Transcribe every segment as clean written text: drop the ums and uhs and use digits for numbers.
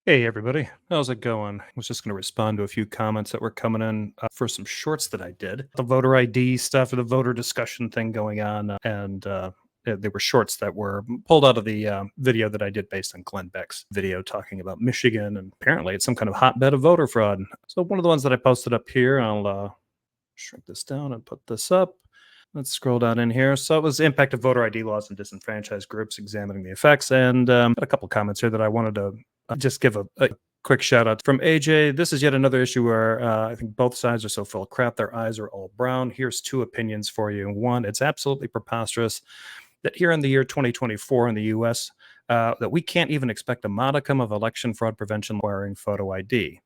Hey everybody, how's it going? I was just going to respond to a few comments that were coming in for some shorts that I did. The voter ID stuff, the voter discussion thing going on, they were shorts that were pulled out of the video that I did based on Glenn Beck's video talking about Michigan, and apparently it's some kind of hotbed of voter fraud. So one of the ones that I posted up here, I'll shrink this down and put this up. Let's scroll down in here. So it was the impact of voter ID laws and disenfranchised groups, examining the effects, and got a couple comments here that I wanted to just give a quick shout out from AJ. This is yet another issue where I think both sides are so full of crap. Their eyes are all brown. Here's two opinions for you. One, it's absolutely preposterous that here in the year 2024 in the U.S., that we can't even expect a modicum of election fraud prevention requiring photo ID.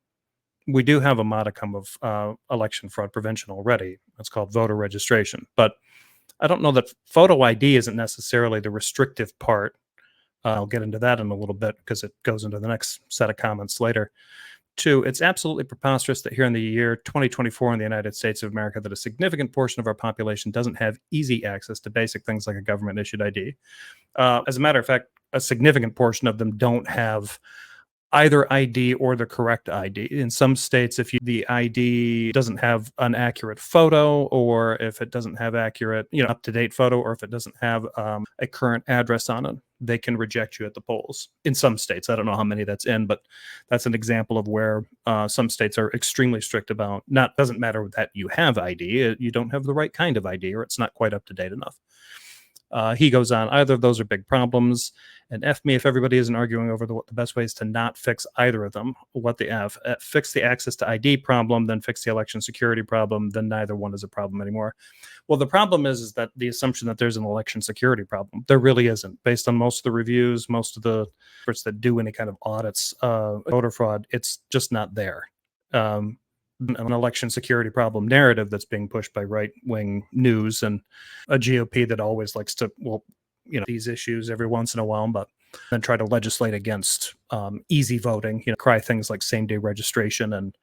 We do have a modicum of election fraud prevention already. It's called voter registration. But I don't know that photo ID isn't necessarily the restrictive part. I'll get into that in a little bit because it goes into the next set of comments later. Two, it's absolutely preposterous that here in the year 2024 in the United States of America, that a significant portion of our population doesn't have easy access to basic things like a government issued ID. As a matter of fact, a significant portion of them don't have either ID or the correct ID. In some states, if the ID doesn't have an accurate photo, or if it doesn't have accurate, up to date photo, or if it doesn't have a current address on it, they can reject you at the polls. In some states, I don't know how many that's in, but that's an example of where some states are extremely strict about doesn't matter that you have ID, you don't have the right kind of ID, or it's not quite up to date enough. He goes on, either of those are big problems. And F me if everybody isn't arguing over what the best way is to not fix either of them. What the F? Fix the access to ID problem, then fix the election security problem, then neither one is a problem anymore. Well, the problem is that the assumption that there's an election security problem. There really isn't. Based on most of the reviews, most of the experts that do any kind of audits, voter fraud, it's just not there. An election security problem narrative that's being pushed by right-wing news and a GOP that always likes to, these issues every once in a while, but then try to legislate against easy voting, cry things like same-day registration and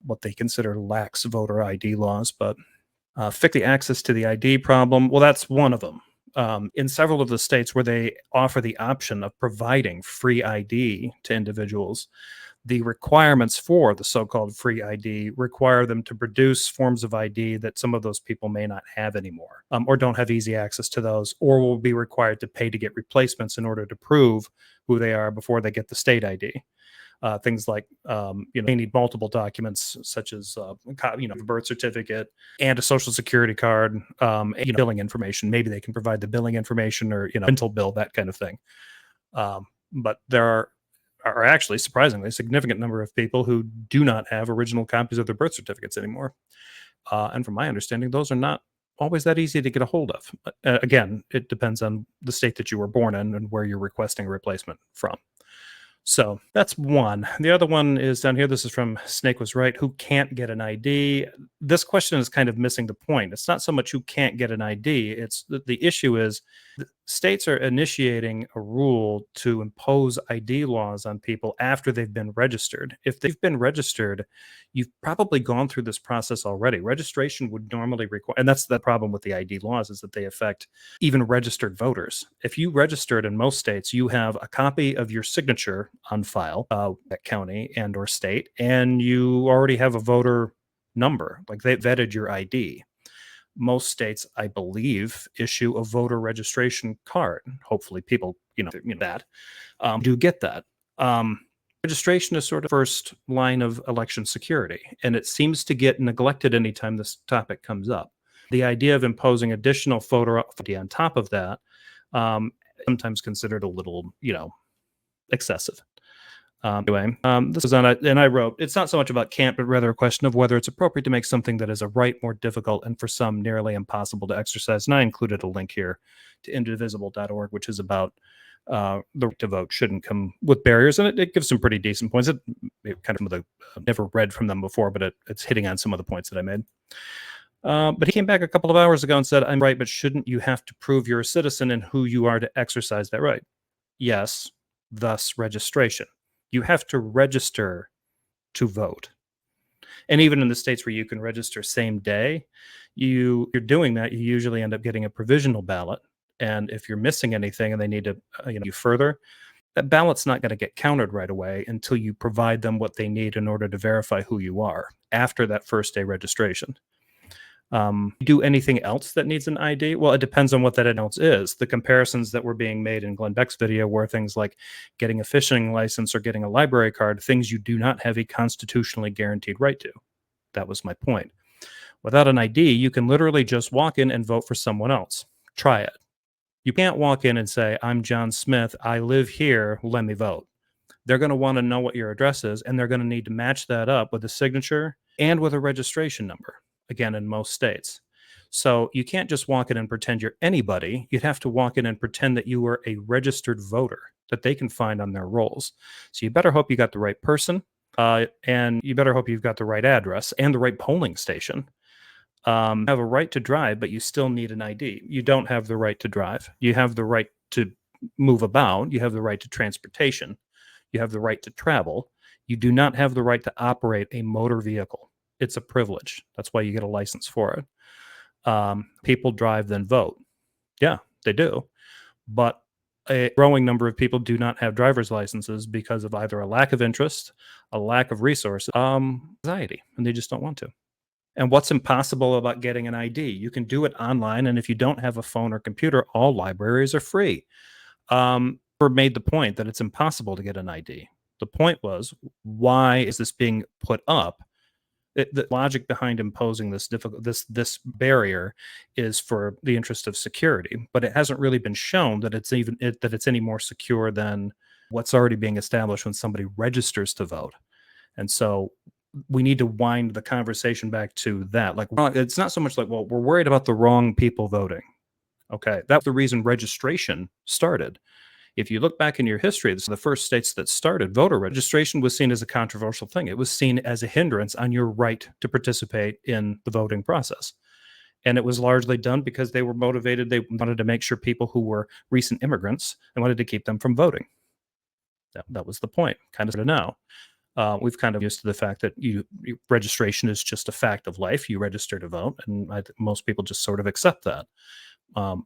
what they consider lax voter ID laws. But fix the access to the ID problem. Well, that's one of them. In several of the states where they offer the option of providing free ID to individuals, the requirements for the so-called free ID require them to produce forms of ID that some of those people may not have anymore, or don't have easy access to those, or will be required to pay to get replacements in order to prove who they are before they get the state ID. Things like, they need multiple documents such as, a birth certificate and a social security card, billing information. Maybe they can provide the billing information or, rental bill, that kind of thing. But there are actually surprisingly a significant number of people who do not have original copies of their birth certificates anymore. And from my understanding, those are not always that easy to get a hold of. Again, it depends on the state that you were born in and where you're requesting a replacement from. So that's one. The other one is down here. This is from Snake Was Right. Who can't get an ID? This question is kind of missing the point. It's not so much who can't get an ID. It's the issue is states are initiating a rule to impose ID laws on people after they've been registered. If they've been registered, you've probably gone through this process already. Registration would normally require, and that's the problem with the ID laws, is that they affect even registered voters. If you registered in most states, you have a copy of your signature on file at county and or state, and you already have a voter number, like they vetted your ID. Most states, I believe, issue a voter registration card. Hopefully people, that do get that. Registration is sort of first line of election security, and it seems to get neglected anytime this topic comes up. The idea of imposing additional photo ID on top of that, sometimes considered a little, excessive. This is on, and I wrote, it's not so much about can't, but rather a question of whether it's appropriate to make something that is a right more difficult and for some nearly impossible to exercise. And I included a link here to indivisible.org, which is about the right to vote shouldn't come with barriers. And it gives some pretty decent points. It kind of never read from them before, but it's hitting on some of the points that I made. But he came back a couple of hours ago and said, I'm right, but shouldn't you have to prove you're a citizen and who you are to exercise that right? Yes, thus registration. You have to register to vote. And even in the states where you can register same day, you're doing that, you usually end up getting a provisional ballot. And if you're missing anything and they need to, you further, that ballot's not going to get counted right away until you provide them what they need in order to verify who you are after that first day registration. Do anything else that needs an ID? Well, it depends on what that else is. The comparisons that were being made in Glenn Beck's video were things like getting a fishing license or getting a library card, things you do not have a constitutionally guaranteed right to. That was my point. Without an ID, you can literally just walk in and vote for someone else. Try it. You can't walk in and say, I'm John Smith, I live here, let me vote. They're going to want to know what your address is, and they're going to need to match that up with a signature and with a registration number, again, in most states. So you can't just walk in and pretend you're anybody. You'd have to walk in and pretend that you were a registered voter that they can find on their rolls. So you better hope you got the right person, and you better hope you've got the right address and the right polling station. Have a right to drive, but you still need an ID. You don't have the right to drive. You have the right to move about. You have the right to transportation. You have the right to travel. You do not have the right to operate a motor vehicle. It's a privilege. That's why you get a license for it. People drive, then vote. Yeah, they do. But a growing number of people do not have driver's licenses because of either a lack of interest, a lack of resources, anxiety, and they just don't want to. And what's impossible about getting an ID? You can do it online, and if you don't have a phone or computer, all libraries are free. Made the point that it's impossible to get an ID. The point was, why is this being put up? The logic behind imposing this barrier is for the interest of security, but it hasn't really been shown that it's any more secure than what's already being established when somebody registers to vote. And so we need to wind the conversation back to that. Like, it's not so much like, well, we're worried about the wrong people voting. Okay, that's the reason registration started. If you look back in your history, the first states that started voter registration was seen as a controversial thing. It was seen as a hindrance on your right to participate in the voting process. And it was largely done because they were motivated. They wanted to make sure people who were recent immigrants and wanted to keep them from voting. That was the point, kind of now. We've kind of used to the fact that registration is just a fact of life. You register to vote, and most people just sort of accept that.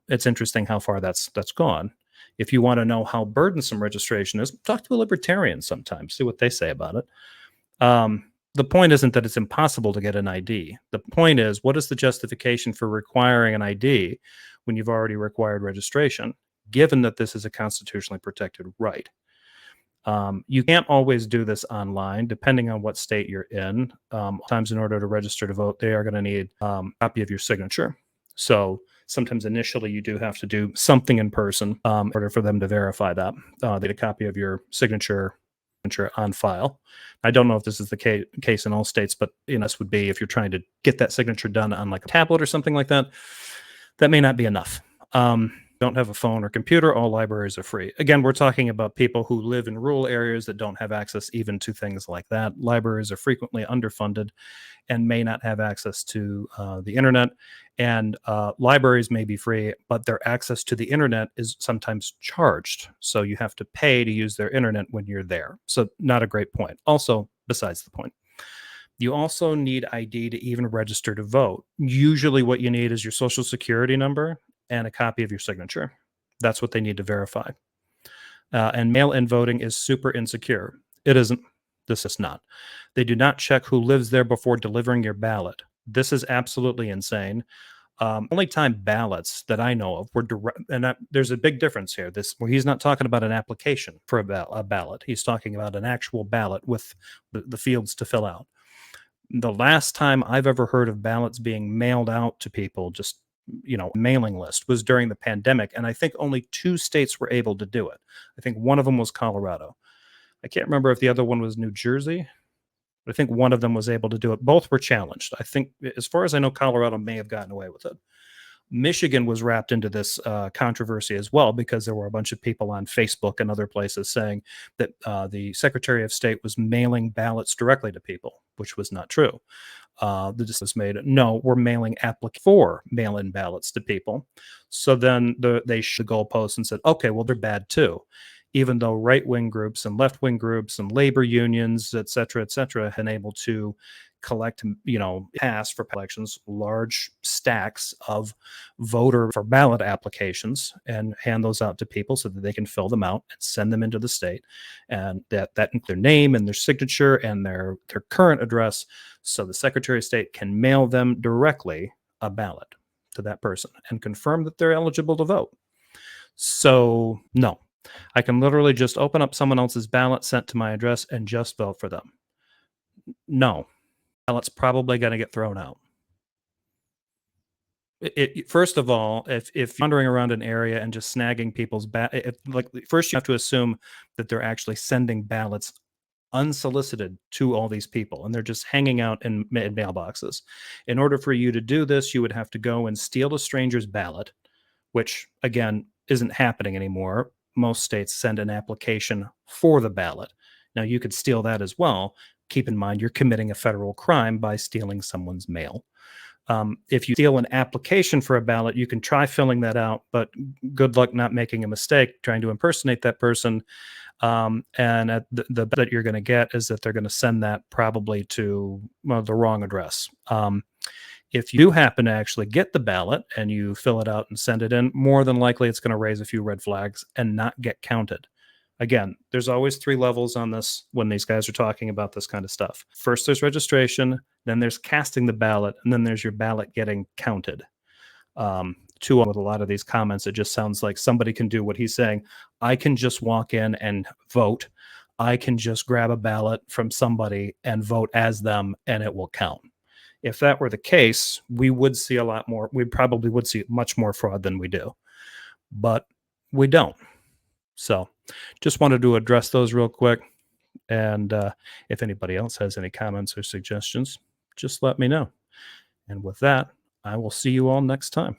It's interesting how far that's gone. If you want to know how burdensome registration is, talk to a libertarian sometimes, see what they say about it. The point isn't that it's impossible to get an ID. The point is, what is the justification for requiring an ID when you've already required registration, given that this is a constitutionally protected right? You can't always do this online, depending on what state you're in. Sometimes in order to register to vote, they are going to need a copy of your signature. So sometimes initially you do have to do something in person in order for them to verify that. They need a copy of your signature on file. I don't know if this is the case in all states, but this would be if you're trying to get that signature done on like a tablet or something like that. That may not be enough. Don't have a phone or computer, all libraries are free. Again, we're talking about people who live in rural areas that don't have access even to things like that. Libraries are frequently underfunded and may not have access to the internet. And libraries may be free, but their access to the internet is sometimes charged. So you have to pay to use their internet when you're there. So not a great point. Also, besides the point. You also need ID to even register to vote. Usually what you need is your social security number and a copy of your signature. That's what they need to verify. And mail-in voting is super insecure. It isn't. This is not. They do not check who lives there before delivering your ballot. This is absolutely insane. Only time ballots that I know of were direct, and there's a big difference here. Where he's not talking about an application for a ballot. He's talking about an actual ballot with the fields to fill out. The last time I've ever heard of ballots being mailed out to people, just mailing list, was during the pandemic, and I think only 2 states were able to do it. I think one of them was Colorado. I can't remember if the other one was New Jersey, but I think one of them was able to do it. Both were challenged. I think, as far as I know, Colorado may have gotten away with it. Michigan was wrapped into this controversy as well, because there were a bunch of people on Facebook and other places saying that the Secretary of State was mailing ballots directly to people, which was not true. The decision was made, no, we're mailing for mail-in ballots to people. So then they shook the goalposts and said, okay, well, they're bad too. Even though right-wing groups and left-wing groups and labor unions, et cetera, have been able to collect, pass for elections, large stacks of voter for ballot applications and hand those out to people so that they can fill them out and send them into the state. And that their name and their signature and their current address, so the Secretary of State can mail them directly a ballot to that person and confirm that they're eligible to vote. So, no, I can literally just open up someone else's ballot sent to my address and just vote for them. No, ballot's probably going to get thrown out. First of all, if you're wandering around an area and just snagging people's first you have to assume that they're actually sending ballots unsolicited to all these people and they're just hanging out in mailboxes. In order for you to do this, you would have to go and steal a stranger's ballot, which again isn't happening anymore. Most states send an application for the ballot. Now you could steal that as well. Keep in mind you're committing a federal crime by stealing someone's mail. If you steal an application for a ballot, you can try filling that out, but good luck not making a mistake trying to impersonate that person. And the bet that you're going to get is that they're going to send that probably to the wrong address. If you happen to actually get the ballot and you fill it out and send it in, more than likely it's going to raise a few red flags and not get counted. Again, there's always 3 levels on this when these guys are talking about this kind of stuff. First, there's registration, then there's casting the ballot, and then there's your ballot getting counted. With a lot of these comments, it just sounds like somebody can do what he's saying. I can just walk in and vote. I can just grab a ballot from somebody and vote as them, and it will count. If that were the case, we would see a lot more. We probably would see much more fraud than we do, but we don't. So just wanted to address those real quick. And if anybody else has any comments or suggestions, just let me know. And with that, I will see you all next time.